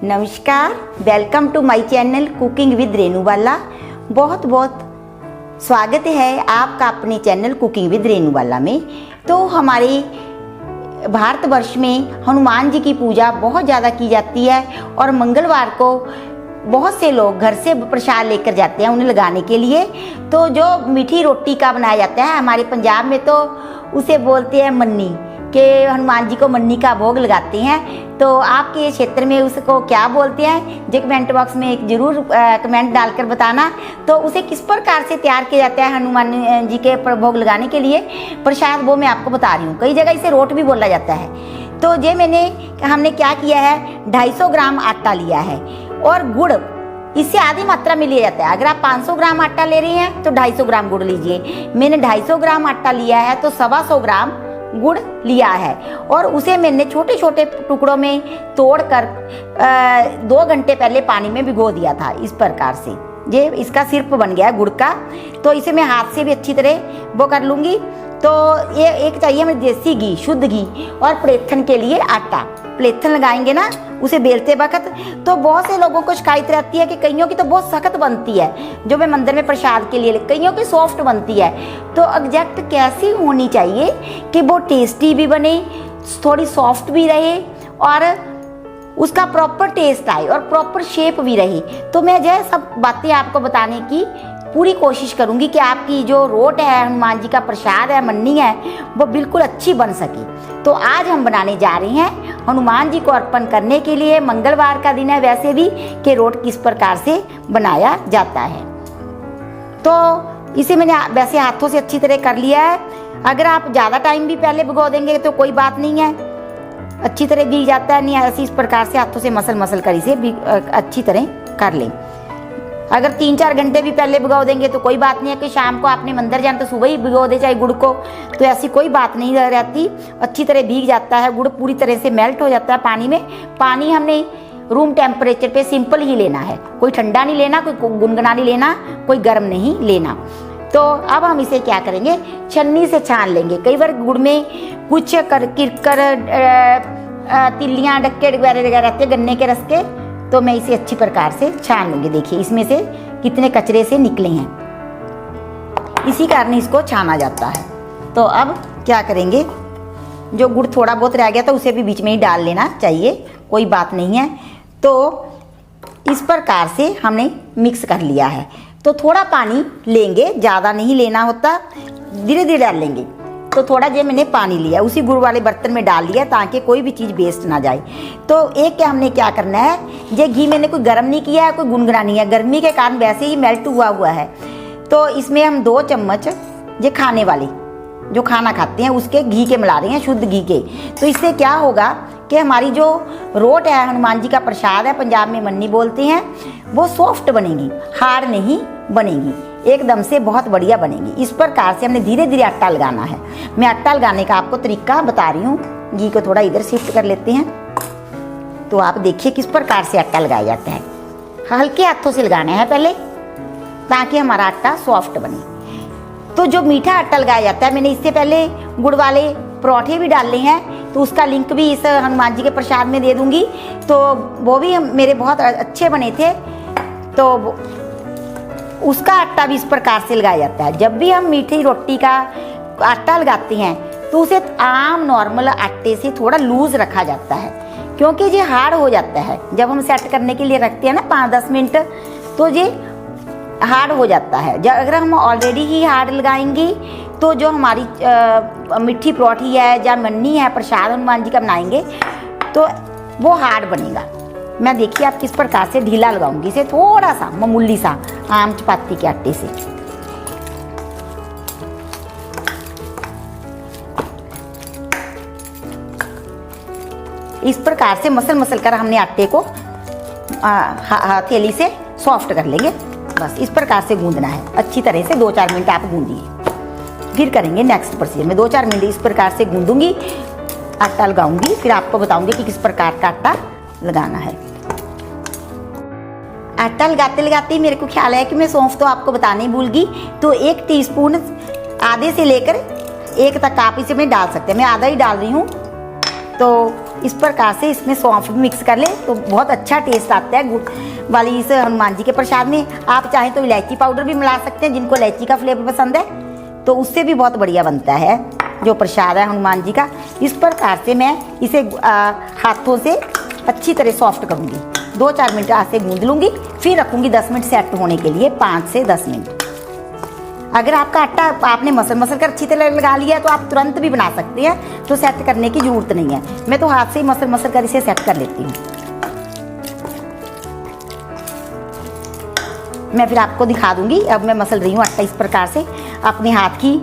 नमस्कार, welcome to my channel cooking with Renubala. बहुत बहुत स्वागत है आपका अपने चैनल कुकिंग विद रेणुबाला में। तो हमारे भारतवर्ष में हनुमान जी की पूजा बहुत ज़्यादा की जाती है और मंगलवार को बहुत से लोग घर से प्रसाद लेकर जाते हैं उन्हें लगाने के लिए। तो जो मीठी रोटी का बनाया जाता है, हमारे पंजाब में तो उसे बोलते हैं मन्नी, के हनुमान जी को मन्नी का भोग लगाते हैं। तो आपके क्षेत्र में उसको क्या बोलते हैं जो कमेंट बॉक्स में एक ज़रूर कमेंट डालकर बताना। तो उसे किस प्रकार से तैयार किया जाता है हनुमान जी के भोग लगाने के लिए प्रसाद, वो मैं आपको बता रही हूँ। कई जगह इसे रोट भी बोला जाता है। तो ये हमने क्या किया है, 250 ग्राम आटा लिया है और गुड़ इससे आधी मात्रा में लिया जाता है। अगर आप 500 ग्राम आटा ले रही हैं तो 250 ग्राम गुड़ लीजिए। मैंने 250 ग्राम आटा लिया है तो 125 ग्राम गुड़ लिया है और उसे मैंने छोटे छोटे टुकड़ों में तोड़कर 2 घंटे पहले पानी में भिगो दिया था। इस प्रकार से ये इसका सिरप बन गया है गुड़ का। तो इसे मैं हाथ से भी अच्छी तरह वो कर लूँगी। तो ये एक चाहिए हमें देसी घी, शुद्ध घी, और प्लेथन के लिए आटा। प्लेथन लगाएंगे ना उसे बेलते वक्त, तो बहुत से लोगों को शिकायत रहती है कि कईयों की तो बहुत सख्त बनती है, जो मैं मंदिर में प्रसाद के लिए, कईयों की सॉफ्ट बनती है। तो एग्जैक्ट कैसी होनी चाहिए कि वो टेस्टी भी बने, थोड़ी सॉफ्ट भी रहे और उसका प्रॉपर टेस्ट आए और प्रॉपर शेप भी रहे। तो मैं जो सब बातें आपको बताने की पूरी कोशिश करूंगी कि आपकी जो रोट है, हनुमान जी का प्रसाद है, मन्नी है, वो बिल्कुल अच्छी बन सके। तो आज हम बनाने जा रहे हैं हनुमान जी को अर्पण करने के लिए, मंगलवार का दिन है वैसे भी, कि रोट किस प्रकार से बनाया जाता है। तो इसे मैंने वैसे हाथों से अच्छी तरह कर लिया है। अगर आप ज़्यादा टाइम भी पहले भिगो देंगे तो कोई बात नहीं है, अच्छी तरह भीग जाता है। नहीं ऐसे इस प्रकार से हाथों से मसल कर इसे अच्छी तरह कर लें। अगर 3-4 घंटे भी पहले भिगो देंगे तो कोई बात नहीं है कि शाम को आपने मंदिर जाना तो सुबह ही भिगो दे चाहे गुड़ को, तो ऐसी कोई बात नहीं रहती। अच्छी तरह भीग जाता है, गुड़ पूरी तरह से मेल्ट हो जाता है पानी में। पानी हमने रूम टेम्परेचर पे सिंपल ही लेना है, कोई ठंडा नहीं लेना, कोई गुनगुना नहीं लेना, कोई गर्म नहीं लेना। तो अब हम इसे क्या करेंगे, छन्नी से छान लेंगे। कई बार गुड़ में कुछ किरकर तिल्लियाँ, डक्के वगैरह रहते हैं गन्ने के रस के, तो मैं इसे अच्छी प्रकार से छान लूँगी। देखिए इसमें से कितने कचरे से निकले हैं, इसी कारण इसको छाना जाता है। तो अब क्या करेंगे, जो गुड़ थोड़ा बहुत रह गया था उसे भी बीच में ही डाल लेना चाहिए, कोई बात नहीं है। तो इस प्रकार से हमने मिक्स कर लिया है। तो थोड़ा पानी लेंगे, ज़्यादा नहीं लेना होता, धीरे धीरे डाल लेंगे। तो थोड़ा जो मैंने पानी लिया उसी गुड़ वाले बर्तन में डाल लिया ताकि कोई भी चीज़ वेस्ट ना जाए। तो एक क्या हमने क्या करना है, ये घी मैंने कोई गर्म नहीं किया है, कोई गुनगुना नहीं है, गर्मी के कारण वैसे ही मेल्ट हुआ है। तो इसमें हम 2 चम्मच ये खाने वाले जो खाना खाते हैं उसके घी के मिला रहे हैं, शुद्ध घी के। तो इससे क्या होगा कि हमारी जो रोट है, हनुमान जी का प्रसाद है, पंजाब में मन्नी बोलते हैं, वो सॉफ्ट बनेगी, हार्ड नहीं बनेगी, एकदम से बहुत बढ़िया बनेगी। इस प्रकार से हमने धीरे धीरे आटा लगाना है। मैं आटा लगाने का आपको तरीका बता रही हूँ। घी को थोड़ा इधर शिफ्ट कर लेते हैं। तो आप देखिए किस प्रकार से आटा लगाया जाता है। हल्के हाथों से लगाना है पहले ताकि हमारा आटा सॉफ्ट बने। तो जो मीठा आटा लगाया जाता है, मैंने इससे पहले गुड़ वाले पराठे भी डाले हैं, तो उसका लिंक भी इस हनुमान जी के प्रसाद में दे दूंगी। तो वो भी मेरे बहुत अच्छे बने थे। तो उसका आटा भी इस प्रकार से लगाया जाता है। जब भी हम मीठी रोटी का आटा लगाते हैं तो उसे आम नॉर्मल आटे से थोड़ा लूज रखा जाता है, क्योंकि ये हार्ड हो जाता है। जब हम सेट करने के लिए रखते हैं ना 5-10 मिनट, तो ये हार्ड हो जाता है। जब अगर हम ऑलरेडी ही हार्ड लगाएंगी तो जो हमारी मिठी पराठी है या मन्नी है, प्रसाद हनुमान जी का बनाएंगे, तो वो हार्ड बनेगा। मैं देखिए आप किस प्रकार से ढीला लगाऊंगी इसे, थोड़ा सा मामूली सा आम चपाती के आटे से। इस प्रकार से मसल कर हमने आटे को हथेली से सॉफ्ट कर लेंगे। बस इस प्रकार से गूंदना है अच्छी तरह से। 2-4 मिनट आप गूंदिए, फिर करेंगे नेक्स्ट प्रोसीजर। मैं 2-4 मिनट इस प्रकार से गूंदूंगी, आटा लगाऊंगी, फिर आपको बताऊंगी कि किस प्रकार का आटा लगाना है। आटा लगाते लगाते मेरे को ख्याल है कि मैं सौंफ तो आपको बताने भूल गई। तो 1 टीस्पून आधे से लेकर 1 तक आप इसे में डाल सकते हैं। मैं आधा ही डाल रही हूँ। तो इस प्रकार से इसमें सौंफ भी मिक्स कर ले तो बहुत अच्छा टेस्ट आता है गुड़ वाली इस हनुमान जी के प्रसाद में। आप चाहें तो इलायची पाउडर भी मिला सकते हैं, जिनको इलायची का फ्लेवर पसंद है तो उससे भी बहुत बढ़िया बनता है जो प्रसाद है हनुमान जी का। इस प्रकार से मैं इसे हाथों से अच्छी तरह सॉफ्ट करूँगी। 2-4 मिनट हाथ से गूंद लूँगी, फिर रखूँगी 10 मिनट सेट होने के लिए, 5 से 10 मिनट। अगर आपका आटा आपने मसल कर अच्छी तरह लगा लिया है तो आप तुरंत भी बना सकते हैं, तो सेट करने की ज़रूरत नहीं है। मैं तो हाथ से ही मसल कर इसे सेट कर लेती हूँ। मैं फिर आपको दिखा दूँगी। अब मैं मसल रही हूँ आटा इस प्रकार से, अपने हाथ की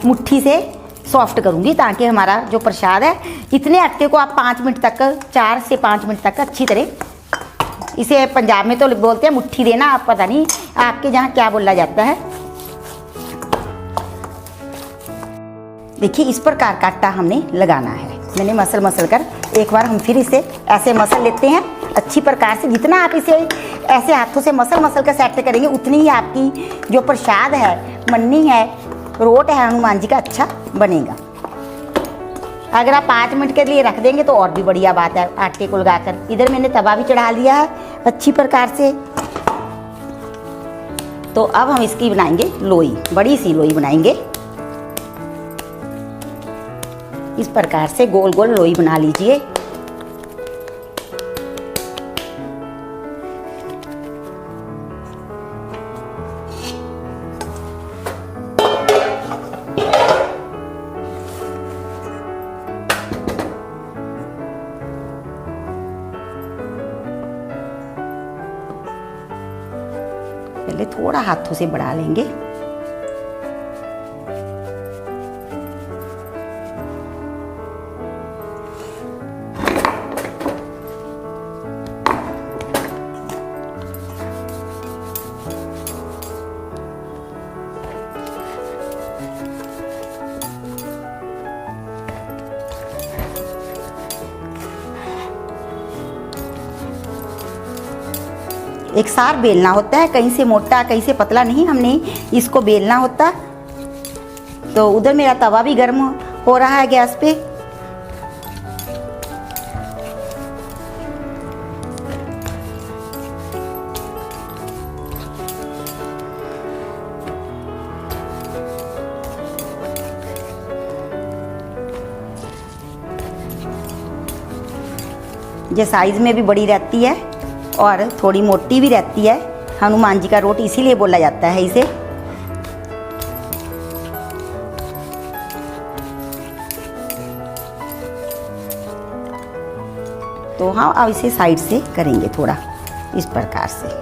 मुट्ठी से सॉफ्ट करूँगी ताकि हमारा जो प्रसाद है, इतने आटे को आप 5 मिनट तक, 4 से 5 मिनट तक अच्छी तरह, इसे पंजाब में तो बोलते हैं मुट्ठी देना, आप पता नहीं आपके जहाँ क्या बोला जाता है। देखिए इस प्रकार का आटा हमने लगाना है। मैंने मसल कर एक बार हम फिर इसे ऐसे मसल लेते हैं अच्छी प्रकार से। जितना आप इसे ऐसे हाथों से मसल कर सेट करेंगे उतनी ही आपकी जो प्रसाद है, मन्नी है, रोट है हनुमान जी का अच्छा बनेगा। अगर आप 5 मिनट के लिए रख देंगे तो और भी बढ़िया बात है आटे को लगाकर। इधर मैंने तवा भी चढ़ा लिया है अच्छी प्रकार से। तो अब हम इसकी बनाएंगे लोई, बड़ी सी लोई बनाएंगे। इस प्रकार से गोल गोल लोई बना लीजिए। पहले थोड़ा हाथों से बढ़ा लेंगे। एक सार बेलना होता है, कहीं से मोटा कहीं से पतला नहीं, हमने इसको बेलना होता। तो उधर मेरा तवा भी गर्म हो रहा है गैस पे। ये साइज में भी बड़ी रहती है और थोड़ी मोटी भी रहती है। हनुमान जी का रोट इसीलिए बोला जाता है इसे। तो हाँ, अब इसे साइड से करेंगे थोड़ा इस प्रकार से।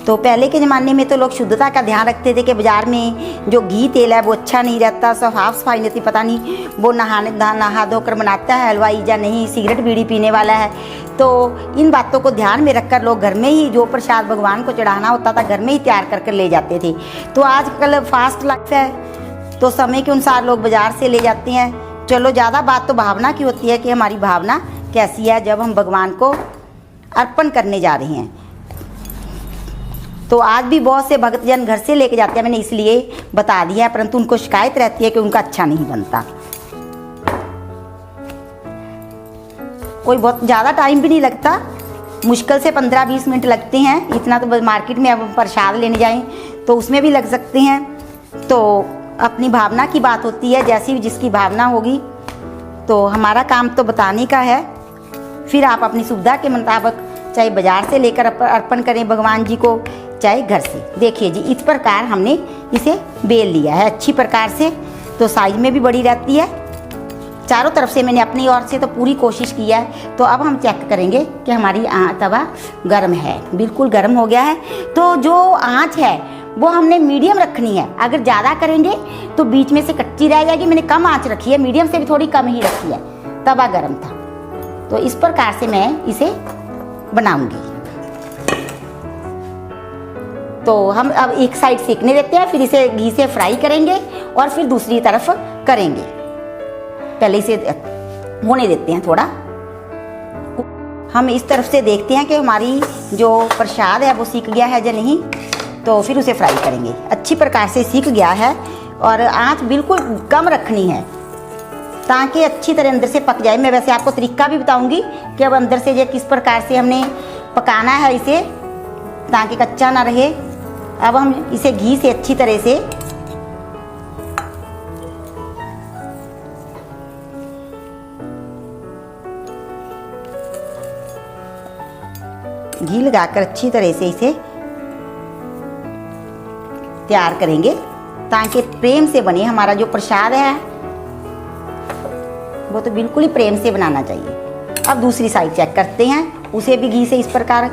तो पहले के ज़माने में तो लोग शुद्धता का ध्यान रखते थे कि बाज़ार में जो घी तेल है वो अच्छा नहीं रहता, साफ सफाई नहीं थी, पता नहीं वो नहा धोकर बनाता है हलवाई या नहीं, सिगरेट बीड़ी पीने वाला है। तो इन बातों को ध्यान में रखकर लोग घर में ही जो प्रसाद भगवान को चढ़ाना होता था घर में ही तैयार करके ले जाते थे। तो आजकल फास्ट लाइफ है तो समय के अनुसार लोग बाज़ार से ले जाते हैं। चलो, ज़्यादा बात तो भावना की होती है कि हमारी भावना कैसी है जब हम भगवान को अर्पण करने जा रहे हैं। तो आज भी बहुत से भक्तजन घर से लेके जाते हैं, मैंने इसलिए बता दिया है, परंतु उनको शिकायत रहती है कि उनका अच्छा नहीं बनता। कोई बहुत ज़्यादा टाइम भी नहीं लगता, मुश्किल से 15-20 मिनट लगते हैं। इतना तो मार्केट में अब प्रसाद लेने जाएं तो उसमें भी लग सकते हैं। तो अपनी भावना की बात होती है, जैसी भी जिसकी भावना होगी। तो हमारा काम तो बताने का है, फिर आप अपनी सुविधा के मुताबिक चाहे बाज़ार से लेकर अर्पण करें भगवान जी को, चाहे घर से। देखिए जी, इस प्रकार हमने इसे बेल लिया है अच्छी प्रकार से। तो साइज में भी बड़ी रहती है। चारों तरफ से मैंने अपनी ओर से तो पूरी कोशिश की है। तो अब हम चेक करेंगे कि हमारी तवा गर्म है, बिल्कुल गर्म हो गया है। तो जो आंच है वो हमने मीडियम रखनी है। अगर ज़्यादा करेंगे तो बीच में से कच्ची रह जाएगी। मैंने कम आंच रखी है, मीडियम से भी थोड़ी कम ही रखी है, तवा गर्म था। तो इस प्रकार से मैं इसे बनाऊंगी। तो हम अब एक साइड सेकने देते हैं, फिर इसे घी से फ्राई करेंगे और फिर दूसरी तरफ करेंगे। पहले इसे होने देते हैं थोड़ा। हम इस तरफ से देखते हैं कि हमारी जो प्रसाद है वो सीख गया है या नहीं। तो फिर उसे फ्राई करेंगे। अच्छी प्रकार से सीख गया है और आंच बिल्कुल कम रखनी है ताकि अच्छी तरह अंदर से पक जाए। मैं वैसे आपको तरीका भी बताऊंगी कि अब अंदर से ये किस प्रकार से हमने पकाना है इसे ताकि कच्चा ना रहे। अब हम इसे घी से अच्छी तरह से घी लगाकर अच्छी तरह से इसे तैयार करेंगे ताकि प्रेम से बने। हमारा जो प्रसाद है वो तो बिल्कुल ही प्रेम से बनाना चाहिए। अब दूसरी साइड चेक करते हैं, उसे भी घी से इस प्रकार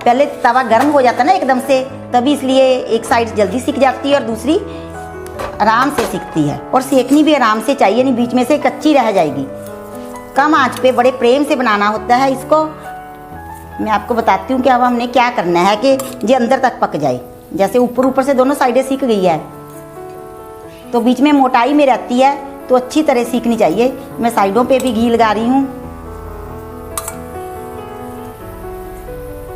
पहले तवा गर्म हो जाता है ना एकदम से, तभी इसलिए एक साइड जल्दी सिक जाती है और दूसरी आराम से सिकती है। और सेकनी भी आराम से चाहिए, नहीं बीच में से कच्ची रह जाएगी। कम आंच पे बड़े प्रेम से बनाना होता है इसको। मैं आपको बताती हूँ कि अब हमने क्या करना है कि ये अंदर तक पक जाए। जैसे ऊपर ऊपर से दोनों साइडें सिक गई है तो बीच में मोटाई में रहती है तो अच्छी तरह सीखनी चाहिए। मैं साइडों पे भी घी लगा रही हूँ।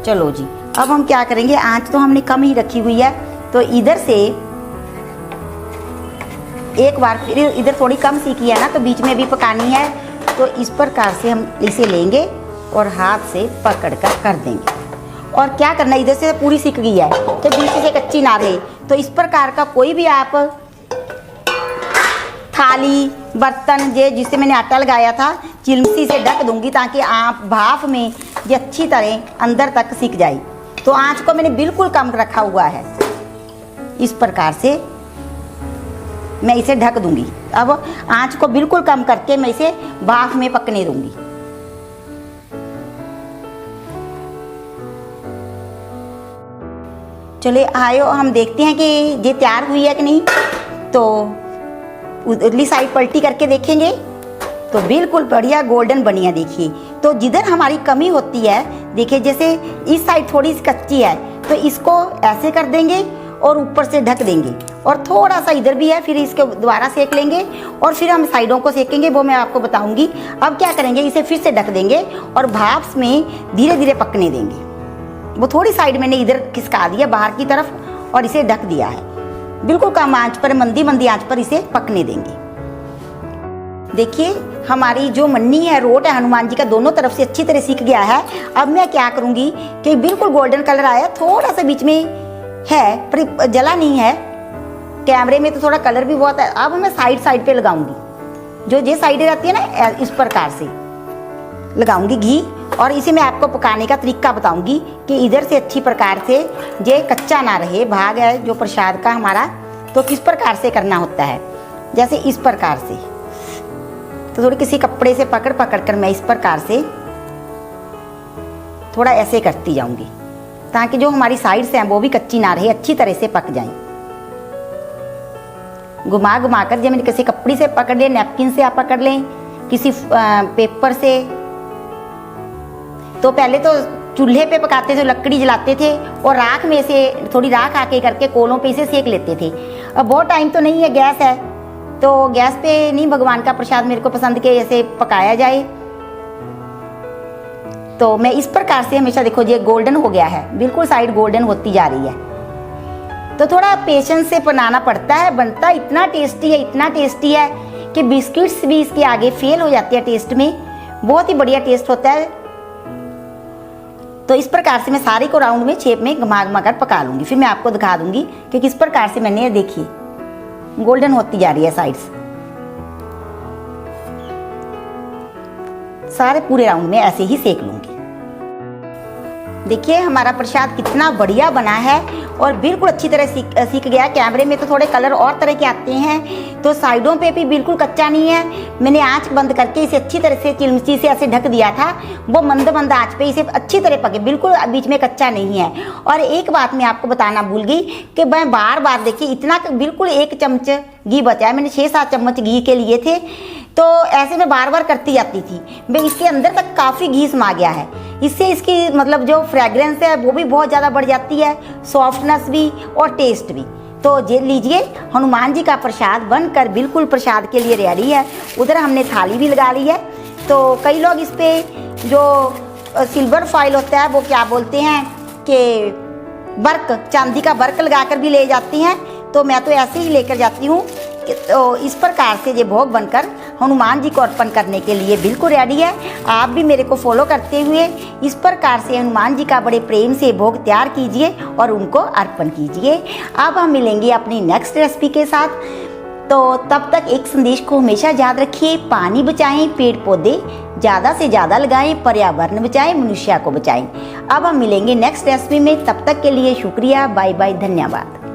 चलो जी, अब हम क्या करेंगे, आंच तो हमने कम ही रखी हुई है तो इधर से एक बार फिर इधर थोड़ी कम सीखी है ना तो बीच में भी पकानी है। तो इस प्रकार से हम इसे लेंगे और हाथ से पकड़ कर देंगे। और क्या करना है, इधर से पूरी सीख गई है तो बीच से कच्ची ना रहे। तो इस प्रकार का कोई भी आप थाली बर्तन जिससे मैंने आटा लगाया था चिमटी से ढक दूंगी ताकि आप भाप में ये अच्छी तरह अंदर तक सीख जाए। तो आंच को मैंने बिल्कुल कम रखा हुआ है। इस प्रकार से मैं इसे ढक दूंगी। अब आंच को बिल्कुल कम करके मैं इसे भाप में पकने दूंगी। चलिए आयो, हम देखते हैं कि ये तैयार हुई है कि नहीं। तो उधरली साइड पलटी करके देखेंगे तो बिल्कुल बढ़िया गोल्डन बनी है। देखिए, तो जिधर हमारी कमी होती है, देखिए जैसे इस साइड थोड़ी सी कच्ची है तो इसको ऐसे कर देंगे और ऊपर से ढक देंगे। और थोड़ा सा इधर भी है, फिर इसके दोबारा सेक लेंगे और फिर हम साइडों को सेकेंगे, वो मैं आपको बताऊंगी। अब क्या करेंगे, इसे फिर से ढक देंगे और भाप में धीरे धीरे पकने देंगे। वो थोड़ी साइड मैंने इधर खिसका दिया बाहर की तरफ और इसे ढक दिया है। बिल्कुल कम आंच पर, मंदी आंच पर इसे पकने देंगे। देखिए हमारी जो मन्नी है, रोट है हनुमान जी का, दोनों तरफ से अच्छी तरह सीख गया है। अब मैं क्या करूंगी कि बिल्कुल गोल्डन कलर आया, थोड़ा सा बीच में है पर जला नहीं है। कैमरे में तो थोड़ा कलर भी बहुत है। अब मैं साइड पे लगाऊंगी, जो ये साइडें रहती है ना, इस प्रकार से लगाऊंगी घी। और इसे मैं आपको पकाने का तरीका बताऊंगी कि इधर से अच्छी प्रकार से ये कच्चा ना रहे। भाग है जो प्रसाद का हमारा, तो किस प्रकार से करना होता है, जैसे इस प्रकार से। तो थोड़ी किसी कपड़े से पकड़ कर मैं इस प्रकार से थोड़ा ऐसे करती जाऊंगी ताकि जो हमारी साइड्स हैं वो भी कच्ची ना रहे, अच्छी तरह से पक जाएं। घुमा कर जब मैंने किसी कपड़े से पकड़ लें, नैपकिन से आप पकड़ लें, किसी पेपर से। तो पहले तो चूल्हे पे पकाते थे, लकड़ी जलाते थे और राख में से थोड़ी राख आके करके कोलों पे इसे सेक लेते थे। अब बहुत टाइम तो नहीं है, गैस है तो गैस पे नहीं भगवान का प्रसाद मेरे को पसंद के ऐसे पकाया जाए। तो मैं इस प्रकार से हमेशा, देखो ये गोल्डन हो गया है, बिल्कुल साइड गोल्डन होती जा रही है। तो थोड़ा पेशेंस से बनाना पड़ता है। बनता इतना टेस्टी है कि बिस्किट्स भी इसके आगे फेल हो जाते हैं टेस्ट में। बहुत ही बढ़िया टेस्ट होता है। तो इस प्रकार से मैं सारे को राउंड में शेप में घुमा कर पका लूंगी। फिर मैं आपको दिखा दूंगी कि किस प्रकार से मैंने, देखिए गोल्डन होती जा रही है साइड्स। सारे पूरे राउंड में ऐसे ही सेक लूंगी। देखिए हमारा प्रसाद कितना बढ़िया बना है और बिल्कुल अच्छी तरह सीख गया। कैमरे में तो थोड़े कलर और तरह के आते हैं, तो साइडों पे भी बिल्कुल कच्चा नहीं है। मैंने आंच बंद करके इसे अच्छी तरह से चिमटी से ऐसे ढक दिया था। वो मंद आंच पे इसे अच्छी तरह पके, बिल्कुल बीच में कच्चा नहीं है। और एक बात मैं आपको बताना भूल गई कि मैं बार देखिए इतना बिल्कुल 1 चम्मच घी बचा है। मैंने 6-7 चम्मच घी के लिए थे, तो ऐसे मैं बार करती जाती थी। मैं इसके अंदर तक काफ़ी घी समा गया है। इससे इसकी मतलब जो फ्रेग्रेंस है वो भी बहुत ज़्यादा बढ़ जाती है, सॉफ्टनेस भी और टेस्ट भी। तो ये लीजिए, हनुमान जी का प्रसाद बनकर बिल्कुल प्रसाद के लिए रेडी है। उधर हमने थाली भी लगा ली है। तो कई लोग इस पर जो सिल्वर फॉइल होता है, वो क्या बोलते हैं कि वर्क, चांदी का वर्क लगाकर भी ले जाती हैं। तो मैं तो ऐसे ही लेकर जाती हूँ। तो इस प्रकार से ये भोग बनकर हनुमान जी को अर्पण करने के लिए बिल्कुल रेडी है। आप भी मेरे को फॉलो करते हुए इस प्रकार से हनुमान जी का बड़े प्रेम से भोग तैयार कीजिए और उनको अर्पण कीजिए। अब हम मिलेंगे अपनी नेक्स्ट रेसिपी के साथ। तो तब तक एक संदेश को हमेशा याद रखिए, पानी बचाएं, पेड़ पौधे ज़्यादा से ज़्यादा लगाएं, पर्यावरण बचाएं, मनुष्य को बचाएं। अब हम मिलेंगे नेक्स्ट रेसिपी में, तब तक के लिए शुक्रिया, बाय बाय, धन्यवाद।